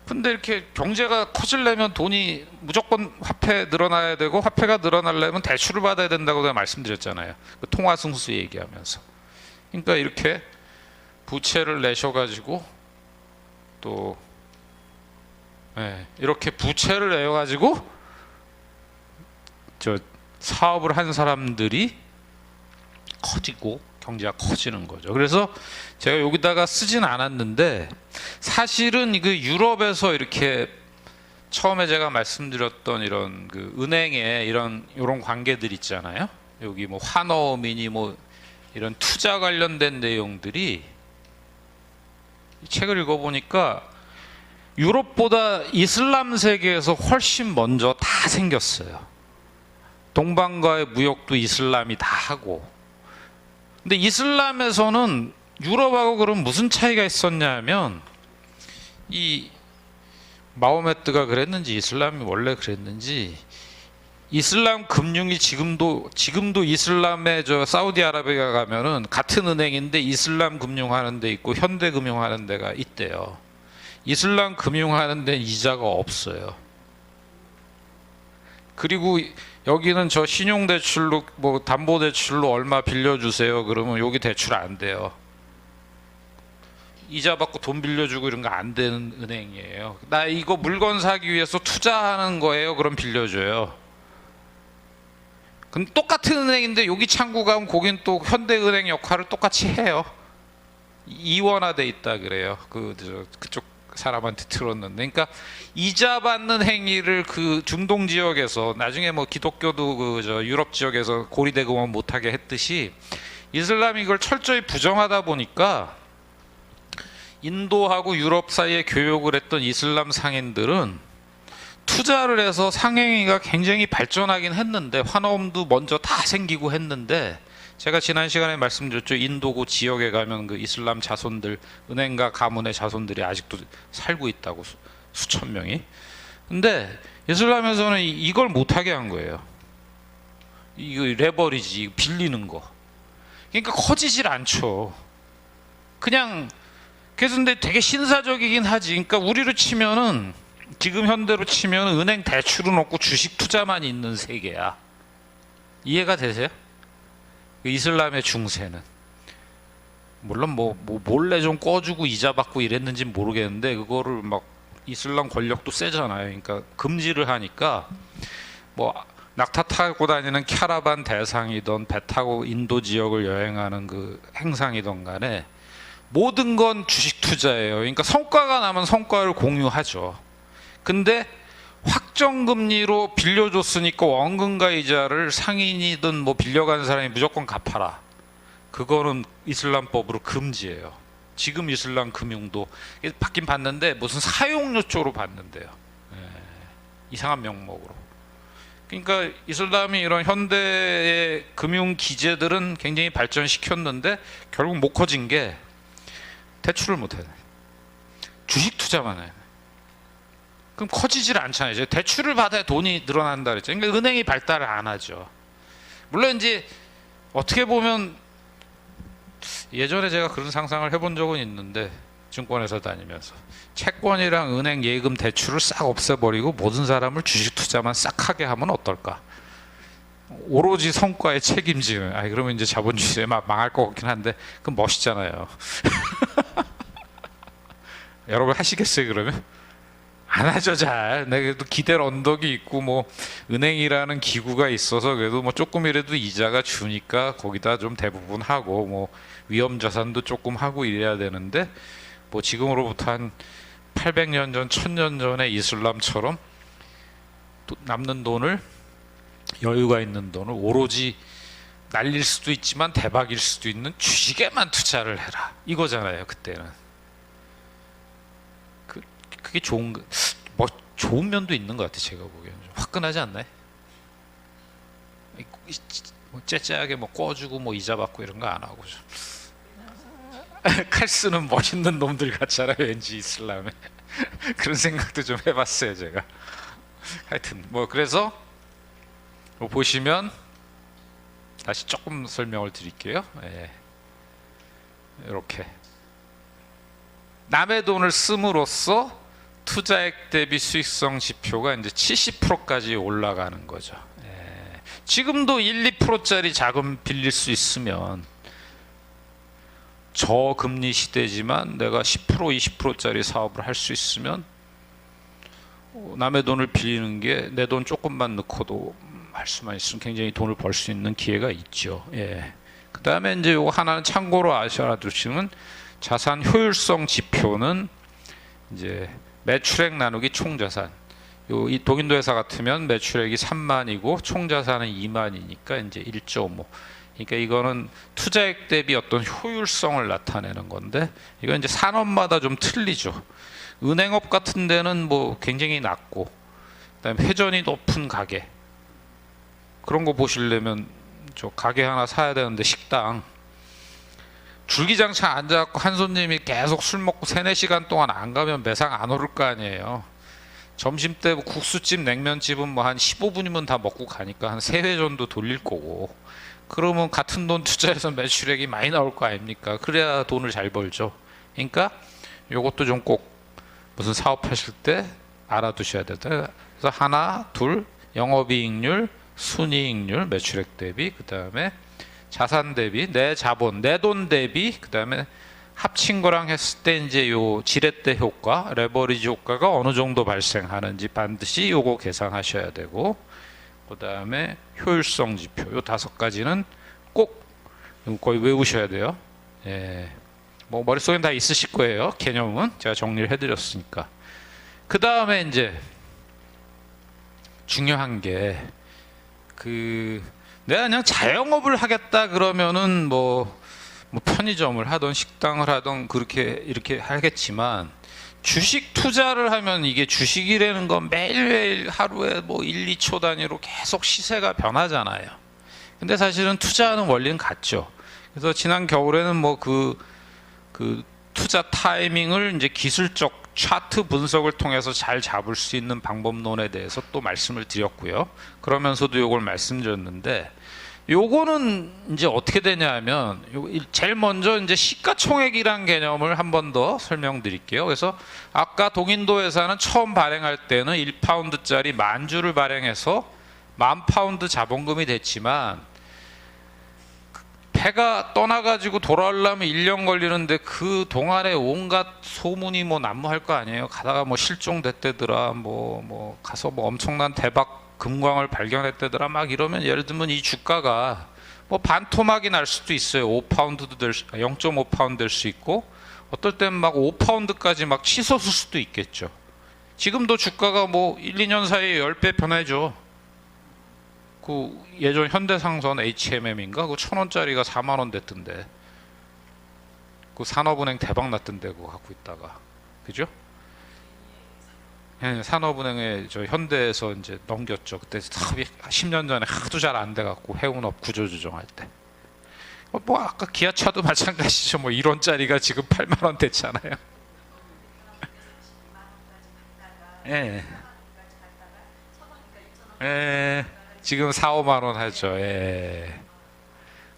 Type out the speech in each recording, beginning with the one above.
근데 이렇게 경제가 커지려면 돈이 무조건 화폐 늘어나야 되고, 화폐가 늘어나려면 대출을 받아야 된다고 제가 말씀드렸잖아요. 그 통화승수 얘기하면서. 그러니까 이렇게 부채를 내셔가지고 또 이렇게 부채를 내가지고 저 사업을 한 사람들이 커지고 경제가 커지는 거죠. 그래서 제가 여기다가 쓰진 않았는데, 사실은 그 유럽에서 이렇게 처음에 제가 말씀드렸던 이런 그 은행의 이런 관계들 있잖아요. 여기 뭐 환어음이니 뭐 이런 투자 관련된 내용들이, 이 책을 읽어보니까 유럽보다 이슬람 세계에서 훨씬 먼저 다 생겼어요. 동방과의 무역도 이슬람이 다 하고. 근데 이슬람에서는 유럽하고 그럼 무슨 차이가 있었냐면, 이 마호메트가 그랬는지 이슬람이 원래 그랬는지, 이슬람 금융이 지금도 이슬람의 저 사우디아라비아 가면은 같은 은행인데 이슬람 금융하는 데 있고 현대 금융하는 데가 있대요. 이슬람 금융하는 데는 이자가 없어요. 그리고 여기는 저 신용대출로 뭐 담보대출로 얼마 빌려주세요 그러면 여기 대출 안 돼요. 이자 받고 돈 빌려주고 이런 거 안 되는 은행이에요. 나 이거 물건 사기 위해서 투자하는 거예요 그럼 빌려줘요. 근데 똑같은 은행인데 여기 창구 가면 거긴 또 현대은행 역할을 똑같이 해요. 이원화돼 있다 그래요. 그쪽 사람한테 들었는데, 그러니까 이자 받는 행위를 그 중동 지역에서, 나중에 뭐 기독교도 그 저 유럽 지역에서 고리대금은 못하게 했듯이 이슬람이 이걸 철저히 부정하다 보니까 인도하고 유럽 사이에 교역을 했던 이슬람 상인들은 투자를 해서 상행위가 굉장히 발전하긴 했는데, 환호음도 먼저 다 생기고 했는데, 제가 지난 시간에 말씀드렸죠. 인도고 지역에 가면 그 이슬람 자손들, 은행가 가문의 자손들이 아직도 살고 있다고, 수천 명이. 근데 이슬람에서는 이걸 못하게 한 거예요. 이거 레버리지, 빌리는 거. 그러니까 커지질 않죠. 그냥, 그래서 근데 되게 신사적이긴 하지. 그러니까 우리로 치면은, 지금 현대로 치면 은행 대출은 없고 주식 투자만 있는 세계야. 이해가 되세요? 이슬람의 중세는 물론 뭐 몰래 좀 꿔주고 이자 받고 이랬는지는 모르겠는데, 그거를 막 이슬람 권력도 세잖아요. 그러니까 금지를 하니까 뭐 낙타 타고 다니는 캐러반 대상이던 배 타고 인도 지역을 여행하는 그 행상이던 간에 모든 건 주식 투자예요. 그러니까 성과가 나면 성과를 공유하죠. 근데 확정금리로 빌려줬으니까 원금과 이자를 상인이든 뭐 빌려간 사람이 무조건 갚아라. 그거는 이슬람법으로 금지예요. 지금 이슬람 금융도 받긴 받는데 무슨 사용료 쪽으로 받는데요. 이상한 명목으로. 그러니까 이슬람이 이런 현대의 금융 기제들은 굉장히 발전시켰는데 결국 못 커진 게 대출을 못 해요. 주식 투자만 해요. 그럼 커지질 않잖아요. 이제 대출을 받아야 돈이 늘어난다 그랬죠. 그러니까 은행이 발달을 안 하죠. 물론 이제 어떻게 보면 예전에 제가 그런 상상을 해본 적은 있는데, 증권회사 다니면서 채권이랑 은행 예금 대출을 싹 없애버리고 모든 사람을 주식 투자만 싹 하게 하면 어떨까? 오로지 성과에 책임지는. 그러면 이제 자본주의에 망할 것 같긴 한데, 그건 멋있잖아요. 여러분 하시겠어요 그러면? 안 하죠. 잘. 그래도 기댈 언덕이 있고 뭐 은행이라는 기구가 있어서 그래도 뭐 조금이라도 이자가 주니까 거기다 좀 대부분 하고, 뭐 위험 자산도 조금 하고 이래야 되는데, 뭐 지금으로부터 한 800년 전, 1000년 전의 이슬람처럼 남는 돈을, 여유가 있는 돈을 오로지 날릴 수도 있지만 대박일 수도 있는 주식에만 투자를 해라, 이거잖아요 그때는. 그게 좋은 면도 있는 것 같아요. 제가 보기에는 좀 화끈하지 않나요? 째째하게 뭐 꿔주고 뭐 이자 받고 이런 거 안 하고 좀 칼 쓰는 멋있는 놈들 같잖아요. 왠지 이슬람에. 그런 생각도 좀 해봤어요 제가. 하여튼 뭐 그래서 뭐 보시면 다시 조금 설명을 드릴게요. 이렇게 남의 돈을 씀으로써 투자액 대비 수익성 지표가 이제 70%까지 올라가는 거죠. 지금도 1, 2%짜리 자금 빌릴 수 있으면, 저금리 시대지만 내가 10%, 20%짜리 사업을 할 수 있으면 남의 돈을 빌리는 게 내 돈 조금만 넣고도 할 수만 있으면 굉장히 돈을 벌 수 있는 기회가 있죠. 그 다음에 이제 요거 하나는 참고로 알아두시면, 자산 효율성 지표는 이제 매출액 나누기 총자산. 이 동인도 회사 같으면 매출액이 3만이고 총자산은 2만이니까 이제 1.5. 그러니까 이거는 투자액 대비 어떤 효율성을 나타내는 건데, 이건 이제 산업마다 좀 틀리죠. 은행업 같은 데는 뭐 굉장히 낮고, 그다음에 회전이 높은 가게, 그런 거 보시려면 저 가게 하나 사야 되는데, 식당 줄기장창 앉아갖고 한 손님이 계속 술 먹고 3, 4시간 동안 안 가면 매상 안 오를 거 아니에요. 점심때 국수집, 냉면집은 뭐 한 15분이면 다 먹고 가니까 한 3회 정도 돌릴 거고, 그러면 같은 돈 투자해서 매출액이 많이 나올 거 아닙니까? 그래야 돈을 잘 벌죠. 그러니까 요것도 좀 꼭 무슨 사업하실 때 알아두셔야 된다. 그래서 하나, 둘, 영업이익률, 순이익률, 매출액 대비, 그 다음에 자산 대비, 내 자본, 내 돈 대비, 그 다음에 합친 거랑 했을 때 이제 요 지렛대 효과, 레버리지 효과가 어느 정도 발생하는지 반드시 요거 계산하셔야 되고, 그 다음에 효율성 지표, 요 5가지는 꼭 거의 외우셔야 돼요. 뭐 머릿속엔 다 있으실 거예요. 개념은 제가 정리를 해드렸으니까. 그 다음에 이제 중요한 게, 내가 그냥 자영업을 하겠다 그러면은 뭐 편의점을 하던 식당을 하던 그렇게 이렇게 하겠지만, 주식 투자를 하면 이게 주식이라는 건 매일매일 하루에 뭐 1, 2초 단위로 계속 시세가 변하잖아요. 근데 사실은 투자하는 원리는 같죠. 그래서 지난 겨울에는 뭐 그 투자 타이밍을 이제 기술적 차트 분석을 통해서 잘 잡을 수 있는 방법론에 대해서 또 말씀을 드렸고요. 그러면서도 요걸 말씀드렸는데, 요거는 이제 어떻게 되냐 하면, 제일 먼저 이제 시가총액이란 개념을 한 번 더 설명드릴게요. 그래서 아까 동인도 회사는 처음 발행할 때는 1파운드짜리 10,000주를 발행해서 10,000파운드 자본금이 됐지만, 배가 떠나가지고 돌아오려면 1년 걸리는데 그 동안에 온갖 소문이 뭐 난무할 거 아니에요. 가다가 뭐 실종됐대더라, 뭐 가서 뭐 엄청난 대박 금광을 발견했대더라, 막 이러면 예를 들면 이 주가가 뭐 반토막이 날 수도 있어요. 5파운드도 0.5파운드 될 수 있고, 어떨 때는 막 5파운드까지 막 치솟을 수도 있겠죠. 지금도 주가가 뭐 1, 2년 사이에 10배 변하죠. 그 예전 현대상선 HMM인가 그 1,000원짜리가 4만 원 됐던데, 그 산업은행 대박 났던데 그거 갖고 있다가, 그죠? 산업은행에 저 현대에서 이제 넘겼죠. 그때 사업이 10년 전에 하도 잘 안 돼갖고 해운업 구조조정할 때. 뭐 아까 기아차도 마찬가지죠. 뭐 1원짜리가 지금 8만 원 됐잖아요. 지금 4, 5만 원 하죠.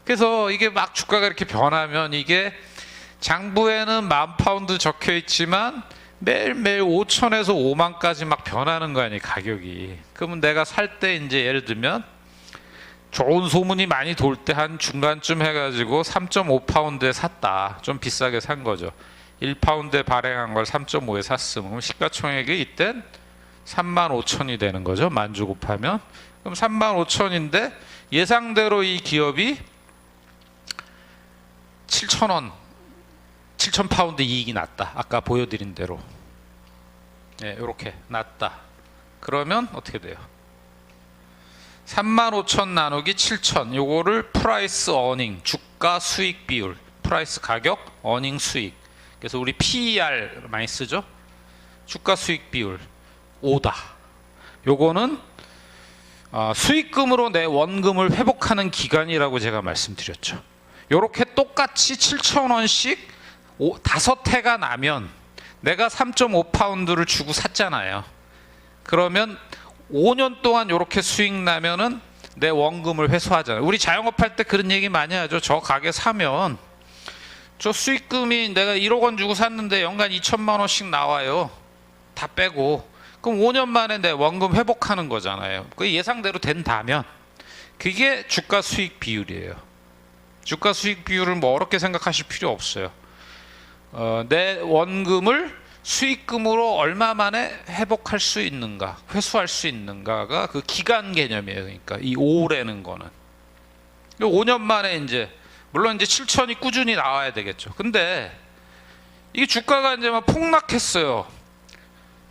그래서 이게 막 주가가 이렇게 변하면, 이게 장부에는 10,000파운드 적혀 있지만 매일매일 5천에서 5만까지 막 변하는 거 아니에요, 가격이. 그러면 내가 살 때 이제 예를 들면 좋은 소문이 많이 돌 때 한 중간쯤 해가지고 3.5파운드에 샀다. 좀 비싸게 산 거죠. 1파운드에 발행한 걸 3.5에 샀으면 그럼 시가총액이 이땐 35,000이 되는 거죠. 10,000주 곱하면. 그럼 35,000인데 예상대로 이 기업이 7,000원, 7,000파운드 이익이 났다. 아까 보여드린 대로. 이렇게 났다. 그러면 어떻게 돼요? 35,000 나누기 7,000, 요거를 프라이스 어닝, 주가 수익 비율, 프라이스 가격, 어닝 수익. 그래서 우리 PER 많이 쓰죠? 주가 수익 비율 5다. 요거는 수익금으로 내 원금을 회복하는 기간이라고 제가 말씀드렸죠. 요렇게 똑같이 7,000원씩 5해가 나면, 내가 3.5파운드를 주고 샀잖아요. 그러면 5년 동안 이렇게 수익 나면은 내 원금을 회수하잖아요. 우리 자영업 할 때 그런 얘기 많이 하죠. 저 가게 사면 저 수익금이 내가 1억 원 주고 샀는데 연간 2천만 원씩 나와요. 다 빼고 그럼 5년 만에 내 원금 회복하는 거잖아요. 그 예상대로 된다면 그게 주가 수익 비율이에요. 주가 수익 비율을 뭐 어렵게 생각하실 필요 없어요. 내 원금을 수익금으로 얼마 만에 회복할 수 있는가, 회수할 수 있는가가 그 기간 개념이에요. 그러니까 이 5라는 거는 5년 만에 이제 물론 이제 7천이 꾸준히 나와야 되겠죠. 근데 이게 주가가 이제 막 폭락했어요.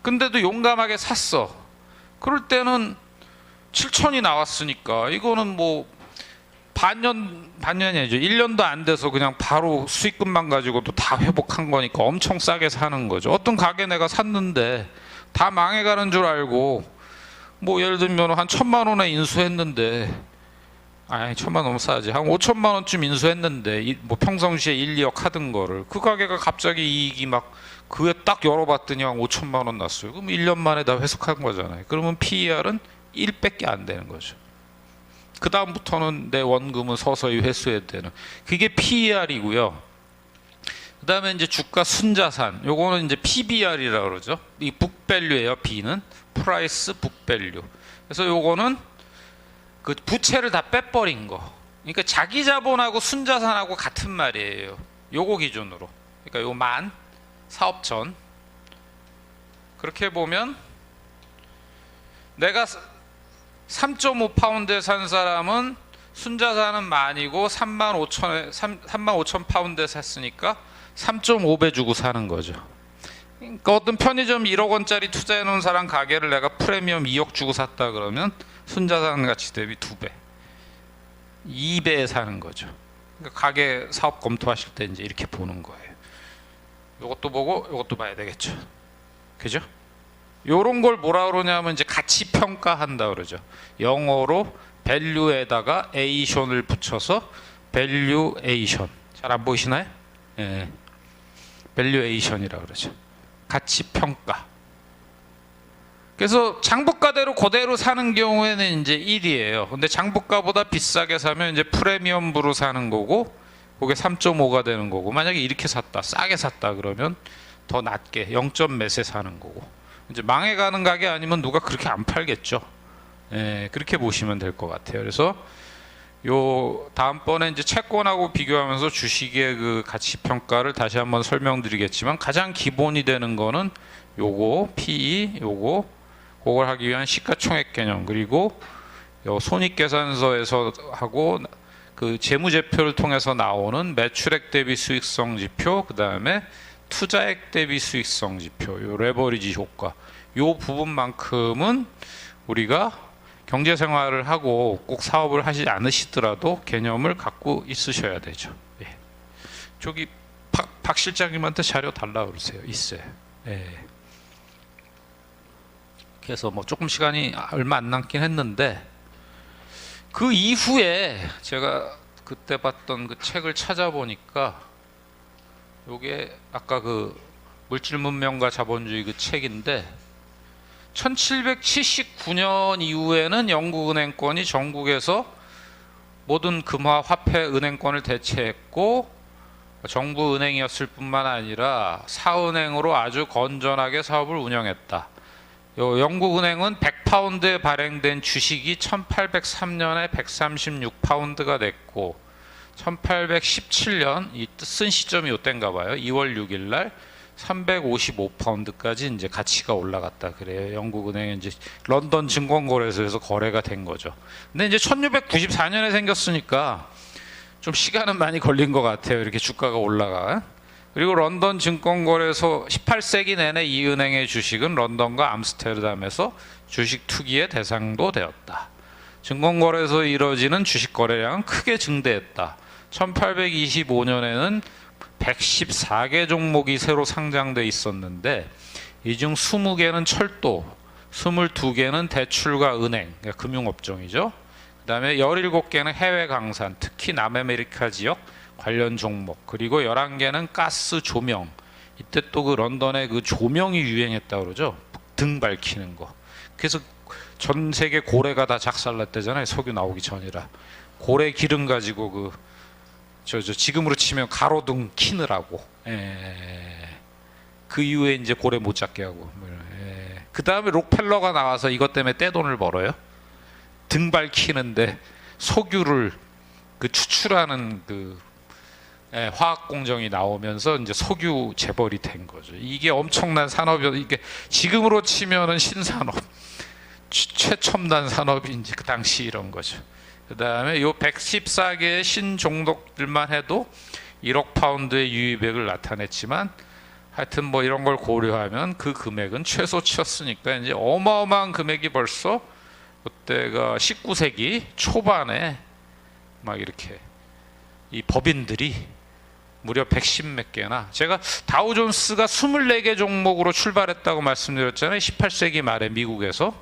근데도 용감하게 샀어. 그럴 때는 7천이 나왔으니까 이거는 뭐 반년이 아니죠. 1년도 안 돼서 그냥 바로 수익금만 가지고도 다 회복한 거니까 엄청 싸게 사는 거죠. 어떤 가게 내가 샀는데 다 망해가는 줄 알고 뭐 예를 들면 한 1,000만 원에 인수했는데 아니 1,000만 원 너무 싸지. 한 5천만 원쯤 인수했는데 뭐 평상시에 1, 2억 하던 거를 그 가게가 갑자기 이익이 막 그에 딱 열어봤더니 한 5천만 원 났어요. 그럼 1년 만에 다 회수한 거잖아요. 그러면 PER은 1밖에 안 되는 거죠. 그 다음부터는 내 원금은 서서히 회수해야 되는 그게 PER이고요. 그 다음에 이제 주가 순자산, 요거는 이제 PBR이라고 그러죠. 이 북밸류예요. B는 프라이스 북밸류. 그래서 요거는 그 부채를 다 빼버린 거. 그러니까 자기 자본하고 순자산하고 같은 말이에요. 요거 기준으로. 그러니까 요 만 사업전. 그렇게 보면 내가 3.5파운드에 산 사람은 순자산은 만이고 35,000 파운드에 샀으니까 3.5배 주고 사는 거죠. 그러니까 어떤 편의점 1억 원짜리 투자해 놓은 사람 가게를 내가 프리미엄 2억 주고 샀다 그러면 순자산 가치 대비 2배, 2배에 사는 거죠. 그러니까 가게 사업 검토하실 때 이제 이렇게 보는 거예요. 이것도 보고 이것도 봐야 되겠죠. 그죠? 요런 걸 뭐라 그러냐면 이제 가치 평가한다 그러죠. 영어로 value에다가 ation을 붙여서 valuation. 잘 안 보이시나요? 예. valuation이라 그러죠. 가치 평가. 그래서 장부가대로 그대로 사는 경우에는 이제 1이에요. 근데 장부가보다 비싸게 사면 이제 프리미엄으로 사는 거고 그게 3.5가 되는 거고, 만약에 이렇게 샀다, 싸게 샀다 그러면 더 낮게 0점 몇에 사는 거고, 이제 망해가는 가게 아니면 누가 그렇게 안 팔겠죠. 예, 그렇게 보시면 될 것 같아요. 그래서 요 다음번에 이제 채권하고 비교하면서 주식의 그 가치 평가를 다시 한번 설명드리겠지만, 가장 기본이 되는 거는 요거 PE, 요거 그걸 하기 위한 시가총액 개념, 그리고 요 손익계산서에서 하고 그 재무제표를 통해서 나오는 매출액 대비 수익성 지표, 그 다음에 투자액 대비 수익성 지표, 요 레버리지 효과, 요 부분만큼은 우리가 경제생활을 하고 꼭 사업을 하지 않으시더라도 개념을 갖고 있으셔야 되죠. 예. 저기 박 실장님한테 자료 달라 그러세요. 있어요. 예. 그래서 뭐 조금 시간이 얼마 안 남긴 했는데, 그 이후에 제가 그때 봤던 그 책을 찾아보니까 요게 아까 그 물질문명과 자본주의 그 책인데, 1779년 이후에는 영국은행권이 전국에서 모든 금화 화폐 은행권을 대체했고, 정부 은행이었을 뿐만 아니라 사은행으로 아주 건전하게 사업을 운영했다. 영국은행은 100파운드에 발행된 주식이 1803년에 136파운드가 됐고, 1817년 이 쓴 시점이 이때인가 봐요. 2월 6일 날 355파운드까지 이제 가치가 올라갔다 그래요. 영국은행이 이제 런던 증권거래소에서 거래가 된 거죠. 근데 이제 1694년에 생겼으니까 좀 시간은 많이 걸린 것 같아요. 이렇게 주가가 올라가. 그리고 런던 증권거래소 18세기 내내 이 은행의 주식은 런던과 암스테르담에서 주식 투기의 대상도 되었다. 증권거래소에 이뤄지는 주식 거래량은 크게 증대했다. 1825년에는 114개 종목이 새로 상장돼 있었는데, 이 중 20개는 철도, 22개는 대출과 은행, 그러니까 금융업종이죠. 그 다음에 17개는 해외 강산, 특히 남아메리카 지역 관련 종목, 그리고 11개는 가스 조명. 이때 또 그 런던에 그 조명이 유행했다고 그러죠. 등 밝히는 거. 그래서 전 세계 고래가 다 작살났대잖아요. 석유 나오기 전이라. 고래 기름 가지고 그 지금으로 치면 가로등 키느라고. 그 이후에 이제 고래 못 잡게 하고. 그 다음에 록펠러가 나와서 이것 때문에 떼돈을 벌어요. 등 밝히는데 석유를 그 추출하는 그 화학 공정이 나오면서 이제 석유 재벌이 된 거죠. 이게 엄청난 산업이, 이게 지금으로 치면은 신산업, 최첨단 산업이 이제 그 당시 이런 거죠. 그 다음에 요 114개의 신종목들만 해도 1억 파운드의 유의액을 나타냈지만, 하여튼 뭐 이런 걸 고려하면 그 금액은 최소치였으니까 이제 어마어마한 금액이 벌써 그때가 19세기 초반에 막 이렇게 이 법인들이 무려 110몇 개나, 제가 다우존스가 24개 종목으로 출발했다고 말씀드렸잖아요. 18세기 말에 미국에서.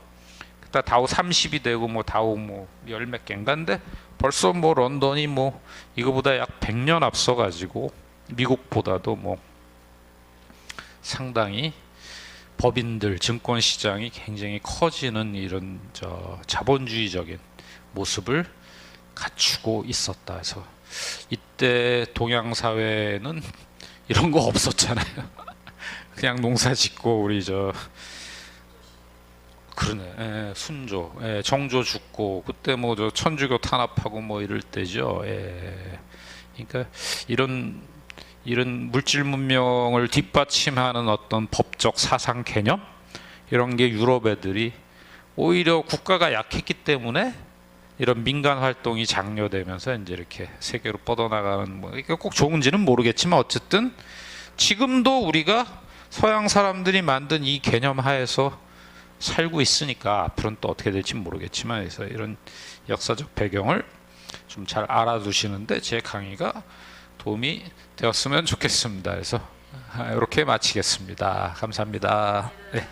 그때 다우 30이 되고 뭐 다우 뭐 열 몇 개인가인데, 벌써 뭐 런던이 뭐 이거보다 약 100년 앞서 가지고 미국보다도 뭐 상당히 법인들, 증권 시장이 굉장히 커지는 이런 자본주의적인 모습을 갖추고 있었다. 해서 이때 동양 사회는 이런 거 없었잖아요. 그냥 농사 짓고 우리 그러네, 순조, 정조 죽고, 그때 뭐 천주교 탄압하고 뭐 이럴 때죠. 그러니까 이런 물질 문명을 뒷받침하는 어떤 법적 사상 개념, 이런 게 유럽 애들이 오히려 국가가 약했기 때문에 이런 민간 활동이 장려되면서 이제 이렇게 세계로 뻗어나가는, 뭐 이게 꼭 좋은지는 모르겠지만 어쨌든 지금도 우리가 서양 사람들이 만든 이 개념 하에서 살고 있으니까 앞으로는 또 어떻게 될지 모르겠지만, 그래서 이런 역사적 배경을 좀 잘 알아두시는데 제 강의가 도움이 되었으면 좋겠습니다. 그래서 이렇게 마치겠습니다. 감사합니다. 네.